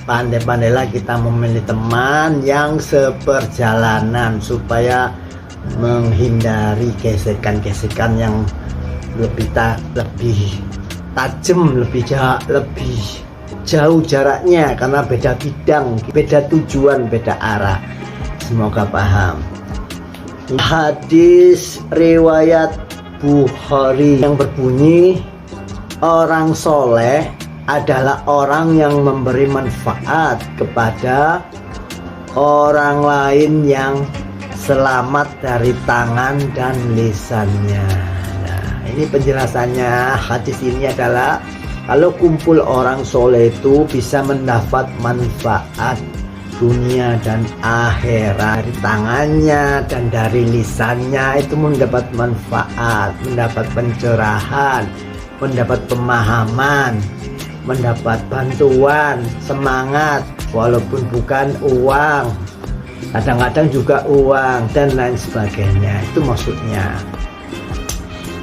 pandai-pandailah kita memilih teman yang seperjalanan supaya menghindari gesekan-gesekan yang lebih tajam, lebih jauh jaraknya, karena beda bidang, beda tujuan, beda arah. Semoga paham. Hadis riwayat Bukhari yang berbunyi, orang soleh adalah orang yang memberi manfaat kepada orang lain yang selamat dari tangan dan lisannya. Nah, ini penjelasannya. Hadis ini adalah kalau kumpul orang soleh itu bisa mendapat manfaat dunia dan akhirat, dari tangannya dan dari lisannya itu mendapat manfaat, mendapat pencerahan, mendapat pemahaman, mendapat bantuan, semangat, walaupun bukan uang, kadang-kadang juga uang dan lain sebagainya. Itu maksudnya.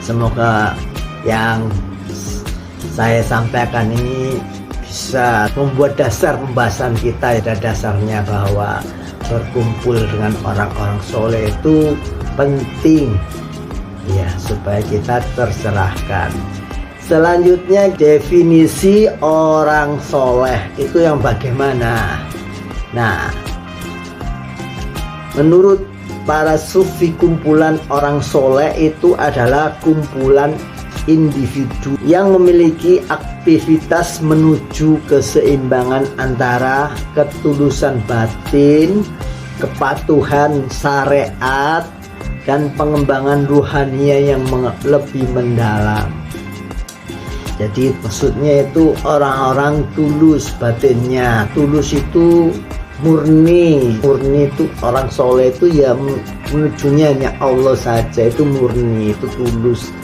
Semoga yang saya sampaikan ini bisa membuat dasar pembahasan kita, ya, dasarnya bahwa berkumpul dengan orang-orang soleh itu penting, ya, supaya kita tercerahkan. Selanjutnya, definisi orang soleh itu yang bagaimana? Nah, menurut para sufi, kumpulan orang soleh itu adalah kumpulan individu yang memiliki aktivitas menuju keseimbangan antara ketulusan batin, kepatuhan syariat, dan pengembangan ruhania yang lebih mendalam. Jadi maksudnya itu orang-orang tulus batinnya. Tulus itu murni itu orang soleh itu ya menujunya hanya Allah saja, itu murni, itu tulus,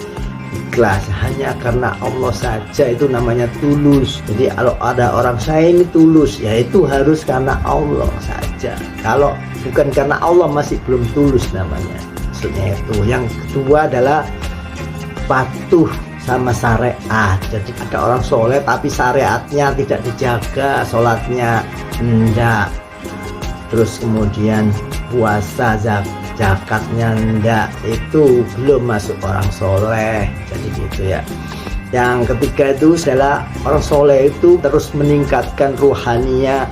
ikhlas, hanya karena Allah saja, itu namanya tulus. Jadi kalau ada orang saya ini tulus, ya itu harus karena Allah saja. Kalau bukan karena Allah masih belum tulus namanya. Maksudnya itu. Yang kedua adalah patuh sama syariat. Jadi ada orang soleh tapi syariatnya tidak dijaga, sholatnya enggak, terus kemudian puasa, zakatnya enggak, itu belum masuk orang soleh. Jadi gitu ya. Yang ketiga itu adalah orang soleh itu terus meningkatkan ruhaninya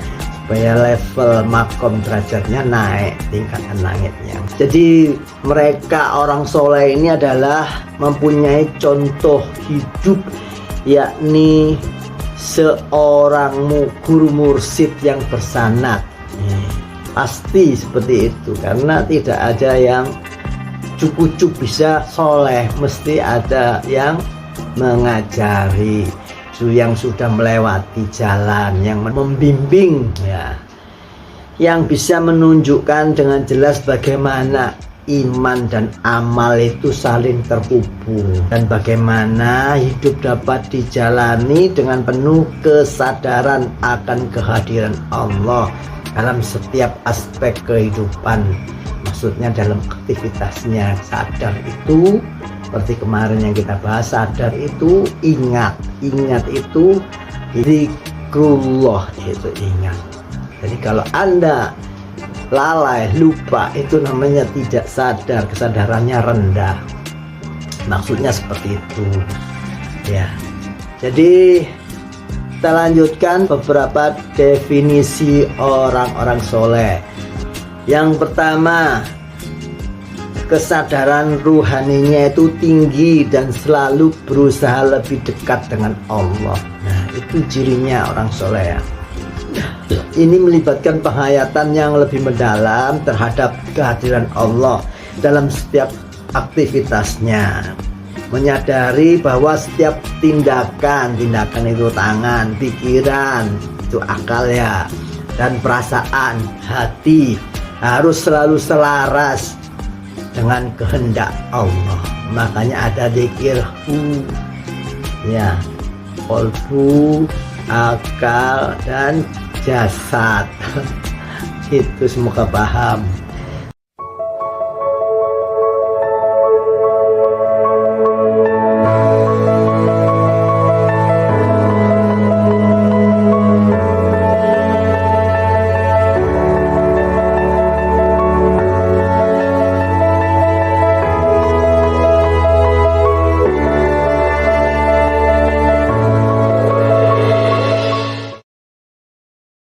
supaya level makom derajatnya naik, tingkatan langitnya. Jadi mereka orang soleh ini adalah mempunyai contoh hidup, yakni seorang guru mursyid yang bersanad. Pasti seperti itu, karena tidak ada yang cukup bisa soleh, mesti ada yang mengajari, yang sudah melewati jalan, yang membimbing, ya, yang bisa menunjukkan dengan jelas bagaimana iman dan amal itu saling terhubung dan bagaimana hidup dapat dijalani dengan penuh kesadaran akan kehadiran Allah dalam setiap aspek kehidupan. Maksudnya dalam aktivitasnya. Sadar itu seperti kemarin yang kita bahas, sadar itu ingat itu zikrullah, itu ingat. Jadi kalau Anda lalai, lupa, itu namanya tidak sadar, kesadarannya rendah. Maksudnya seperti itu, ya. Jadi kita lanjutkan beberapa definisi orang-orang soleh. Yang pertama, kesadaran ruhaninya itu tinggi dan selalu berusaha lebih dekat dengan Allah. Nah, itu cirinya orang soleh, ya. Ini melibatkan penghayatan yang lebih mendalam terhadap kehadiran Allah dalam setiap aktivitasnya. Menyadari bahwa setiap tindakan itu tangan, pikiran, itu akal, ya, dan perasaan hati harus selalu selaras dengan kehendak Allah. Makanya ada zikir, ya, qalbu, akal, dan jasad. Itu semoga paham.